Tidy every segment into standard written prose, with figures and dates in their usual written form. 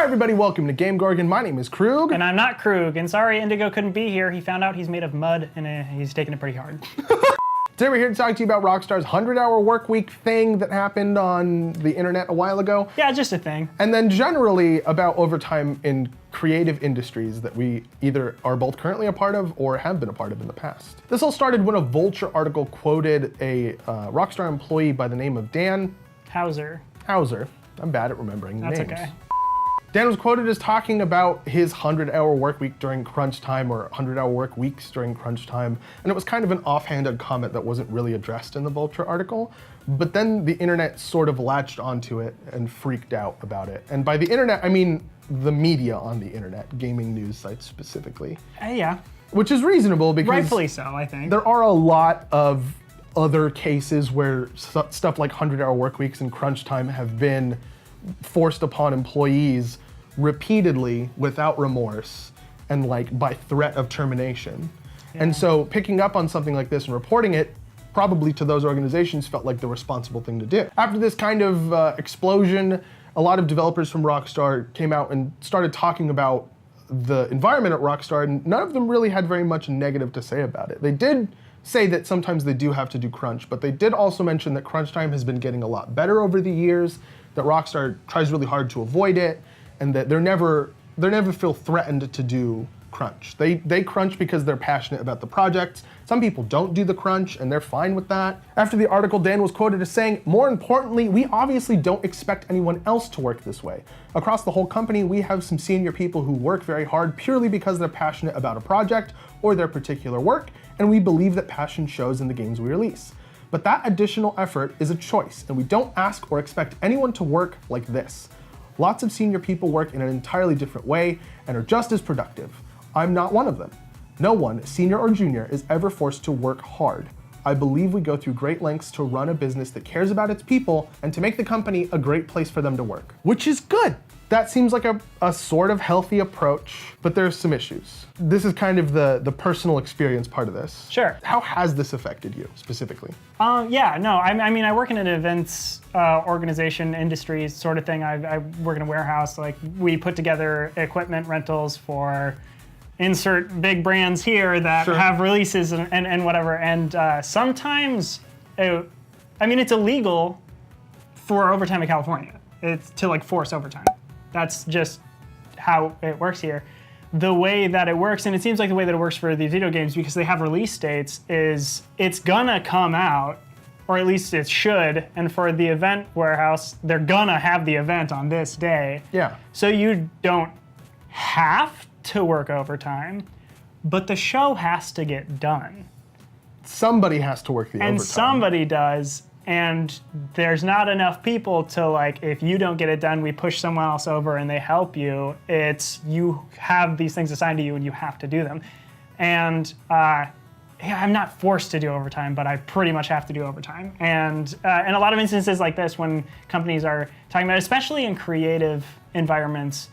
everybody, welcome to GameGorgon. My name is Krug. And I'm not Krug, and sorry Indigo couldn't be here. He found out he's made of mud, and he's taking it pretty hard. Today we're here to talk to you about Rockstar's 100-hour work week thing that happened on the internet a while ago. Yeah, just a thing. And then generally about overtime in creative industries that we either are both currently a part of or have been a part of in the past. This all started when a Vulture article quoted a Rockstar employee by the name of Dan Hauser. I'm bad at remembering names. That's okay. Dan was quoted as talking about his 100-hour work week during crunch time, or 100-hour work weeks during crunch time, and it was kind of an offhanded comment that wasn't really addressed in the Vulture article, but then the internet sort of latched onto it and freaked out about it. And by the internet, I mean the media on the internet, gaming news sites specifically. Yeah. Which is reasonable because... Rightfully so, I think. There are a lot of other cases where stuff like 100-hour work weeks and crunch time have been forced upon employees repeatedly without remorse and like by threat of termination. Yeah. And so picking up on something like this and reporting it probably to those organizations felt like the responsible thing to do. After this kind of explosion, a lot of developers from Rockstar came out and started talking about the environment at Rockstar, and none of them really had very much negative to say about it. They did say that sometimes they do have to do crunch, but they did also mention that crunch time has been getting a lot better over the years, that Rockstar tries really hard to avoid it, and that they never feel threatened to do crunch. They crunch because they're passionate about the project. Some people don't do the crunch, and they're fine with that. After the article, Dan was quoted as saying, "More importantly, we obviously don't expect anyone else to work this way. Across the whole company, we have some senior people who work very hard purely because they're passionate about a project or their particular work, and we believe that passion shows in the games we release. But that additional effort is a choice, and we don't ask or expect anyone to work like this. Lots of senior people work in an entirely different way and are just as productive. I'm not one of them. No one, senior or junior, is ever forced to work hard. I believe we go through great lengths to run a business that cares about its people and to make the company a great place for them to work." Which is good. That seems like a sort of healthy approach, but there's some issues. This is kind of the personal experience part of this. Sure. How has this affected you specifically? Yeah, no, I mean, I work in an events organization, industry sort of thing. I work in a warehouse. Like, we put together equipment rentals for insert big brands here that Sure. have releases and whatever. And sometimes, it's illegal for overtime in California. It's to like force overtime. That's just how it works here. The way that it works, and it seems like the way that it works for these video games, because they have release dates, is it's gonna come out, or at least it should, and for the event warehouse, they're gonna have the event on this day. Yeah. So you don't have to work overtime, but the show has to get done. Somebody has to work the overtime. And somebody does. And there's not enough people to, like, if you don't get it done, we push someone else over and they help you. It's, you have these things assigned to you and you have to do them. And I'm not forced to do overtime, but I pretty much have to do overtime. And in a lot of instances like this, when companies are talking about, especially in creative environments,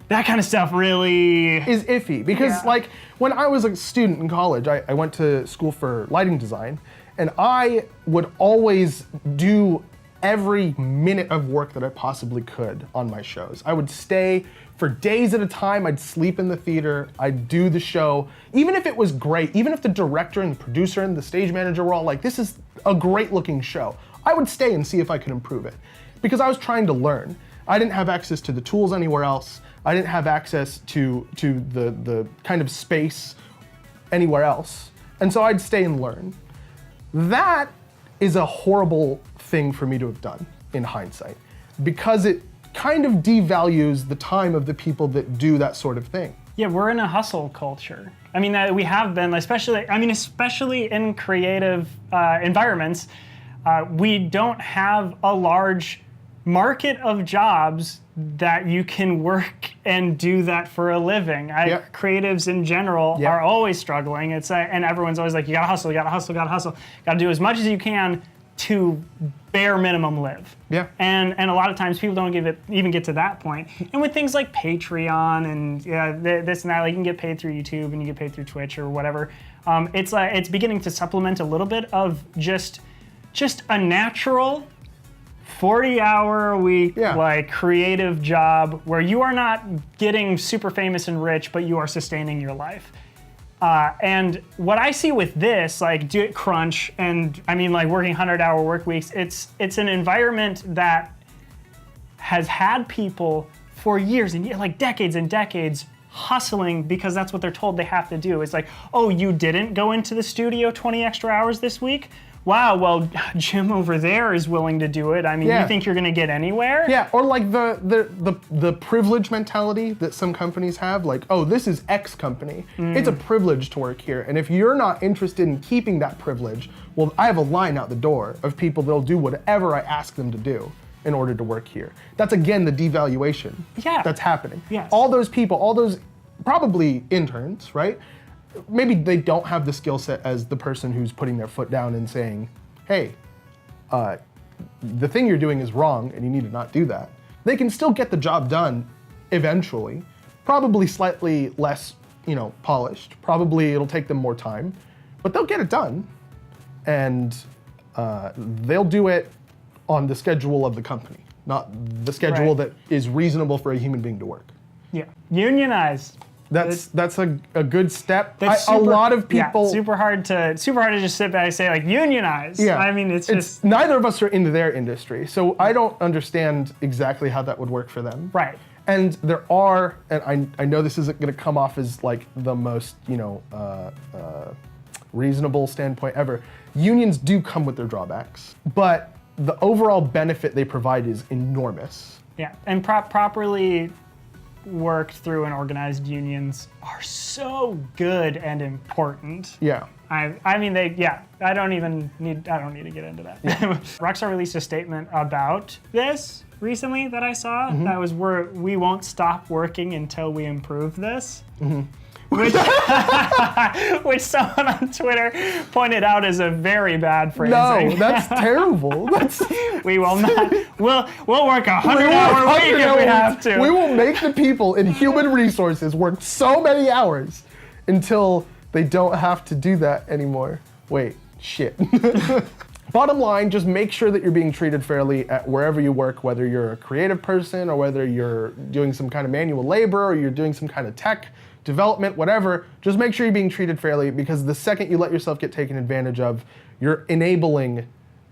that kind of stuff really is iffy. Because like, when I was a student in college, I went to school for lighting design, and I would always do every minute of work that I possibly could on my shows. I would stay for days at a time. I'd sleep in the theater. I'd do the show. Even if it was great, even if the director and the producer and the stage manager were all like, "This is a great looking show," I would stay and see if I could improve it. Because I was trying to learn. I didn't have access to the tools anywhere else. I didn't have access to the kind of space anywhere else. And so I'd stay and learn. That is a horrible thing for me to have done in hindsight, because it kind of devalues the time of the people that do that sort of thing. Yeah, we're in a hustle culture. I mean, we have been, especially in creative environments, we don't have a large market of jobs that you can work and do that for a living. Creatives in general are always struggling. And everyone's always like, you gotta hustle, you gotta hustle, you gotta hustle. Gotta do as much as you can to bare minimum live. Yeah. And a lot of times people don't even get to that point. And with things like Patreon and this and that, like, you can get paid through YouTube and you get paid through Twitch or whatever. It's beginning to supplement a little bit of just a natural 40-hour-a-week, Yeah. like creative job where you are not getting super famous and rich, but you are sustaining your life. And what I see with this, like crunch, and I mean like working 100-hour work weeks, it's an environment that has had people for years and like decades and decades hustling because that's what they're told they have to do. It's like, oh, you didn't go into the studio 20 extra hours this week? Wow, well, Jim over there is willing to do it. I mean, Yeah. you think you're gonna get anywhere? Yeah, or like the privilege mentality that some companies have, like, oh, this is X company. It's a privilege to work here. And if you're not interested in keeping that privilege, well, I have a line out the door of people that'll do whatever I ask them to do in order to work here. That's again the devaluation that's happening. Yes. All those people, all those probably interns, right? Maybe they don't have the skill set as the person who's putting their foot down and saying, hey, the thing you're doing is wrong and you need to not do that. They can still get the job done eventually, probably slightly less, polished. Probably it'll take them more time, but they'll get it done. And they'll do it on the schedule of the company, not the schedule that is reasonable for a human being to work. Yeah. Unionize. That's a good step. That's A lot of people. Yeah, super hard to just sit back and say like unionize. Yeah. I mean, it's just neither of us are into their industry, so I don't understand exactly how that would work for them. right. And there are, and I know this isn't going to come off as like the most reasonable standpoint ever. Unions do come with their drawbacks, but the overall benefit they provide is enormous. Yeah, and properly worked through and organized unions are so good and important. Yeah. I mean, I don't need to get into that. Rockstar released a statement about this recently that I saw. That was we won't stop working until we improve this. Which someone on Twitter pointed out as a very bad phrasing. No, that's terrible. We will not. We'll work 100-hour week if we have to. We will make the people in human resources work so many hours until they don't have to do that anymore. Wait, shit. Bottom line, just make sure that you're being treated fairly at wherever you work, whether you're a creative person or whether you're doing some kind of manual labor or you're doing some kind of tech development, whatever. Just make sure you're being treated fairly, because the second you let yourself get taken advantage of, you're enabling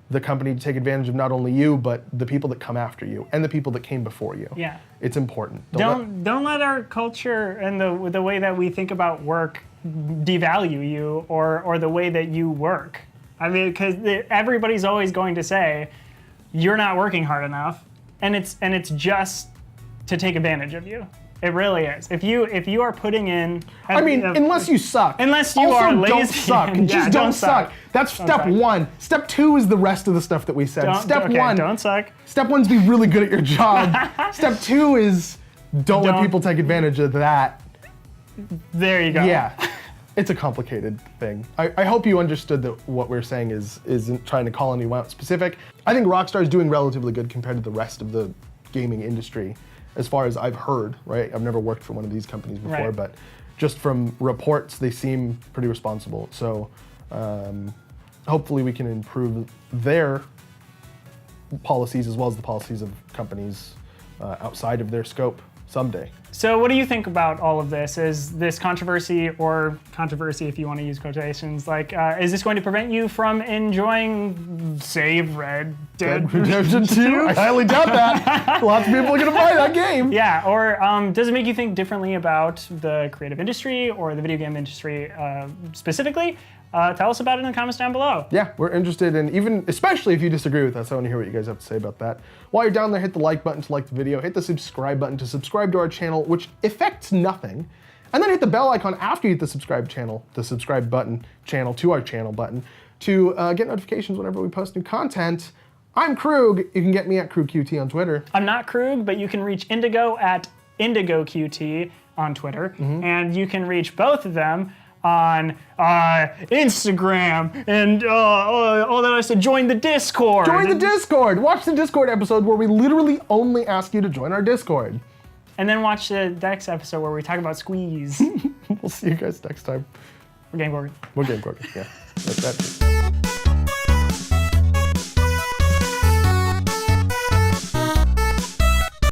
the company to take advantage of not only you, but the people that come after you and the people that came before you. Yeah. It's important. Don't let our culture and the way that we think about work devalue you or the way that you work. I mean, because everybody's always going to say you're not working hard enough, and it's just to take advantage of you. It really is. If you are putting in, unless you suck. Unless you also, are lazy. don't suck. Just don't suck. That's step one. Step two is the rest of the stuff that we said. Step one, don't suck. Step one's be really good at your job. Step two is don't let people take advantage of that. There you go. Yeah. It's a complicated thing. I hope you understood that what we're saying isn't trying to call anyone out specific. I think Rockstar is doing relatively good compared to the rest of the gaming industry, as far as I've heard, right? I've never worked for one of these companies before, but just from reports, they seem pretty responsible. So hopefully we can improve their policies as well as the policies of companies outside of their scope someday. So what do you think about all of this? Is this controversy, or controversy if you want to use quotations, like, is this going to prevent you from enjoying, say, Red Dead Redemption 2? I highly doubt that. Lots of people are going to buy that game. Yeah, or does it make you think differently about the creative industry or the video game industry specifically? Tell us about it in the comments down below. Yeah, we're interested in, even, especially if you disagree with us, I want to hear what you guys have to say about that. While you're down there, hit the like button to like the video, hit the subscribe button to subscribe to our channel, which affects nothing, and then hit the bell icon after you hit the subscribe button to our channel button to get notifications whenever we post new content. I'm Krug. You can get me at KrugQT on Twitter. I'm not Krug, but you can reach Indigo at IndigoQT on Twitter, and you can reach both of them on Instagram, and all that I said, join the Discord. Join the Discord. Watch the Discord episode where we literally only ask you to join our Discord. And then watch the next episode where we talk about Squeeze. We'll see you guys next time. We're GameGorgon. We're GameGorgon, yeah. That's that.